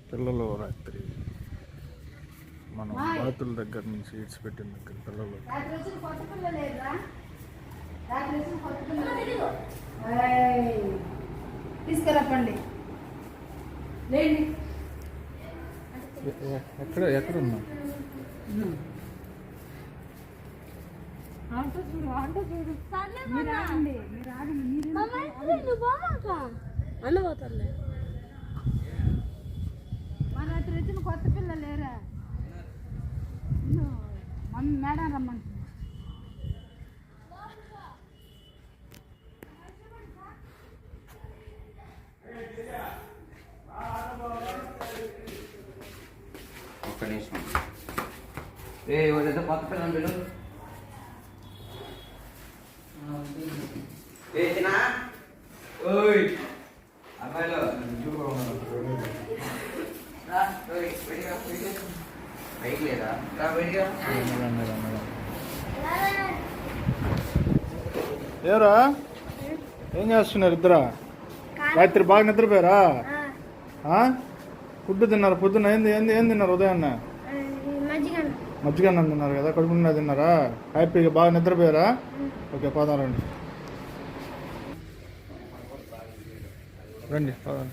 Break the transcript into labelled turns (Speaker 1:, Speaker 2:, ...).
Speaker 1: పిల్లలు రాత్రి మనం బాతుల దగ్గర నుంచి ఈడ్చి పెట్టిన దగ్గర పిల్లలు
Speaker 2: తీసుకురాపండి.
Speaker 1: ఎక్కడున్నా
Speaker 2: అన్నపోతారులే మన రాత్రి వచ్చిన కొత్త పిల్లలు లేరా? మమ్మీ మేడం రమ్మంటుంది.
Speaker 3: ఒక్క నిమిషం. కొత్త పిల్లలు పిల్లలు తినా ఓయ్ అబ్బాయిలో బయట లేదా బయటగా
Speaker 1: ఏరా ఏం చేస్తున్నారు ఇద్దరా? రాత్రి బాగా నిద్రపోయారా? ఫుడ్ తిన్నారు పొద్దున్న? ఏంది ఏంది ఏం తిన్నారు ఉదయాన్న? మజ్జిగ అన్నం తిన్నారు కదా, కడుపు నిండా తిన్నారా? హ్యాపీగా బాగా నిద్రపోయారా? ఓకే పోదాం రండి రండి పోదాం.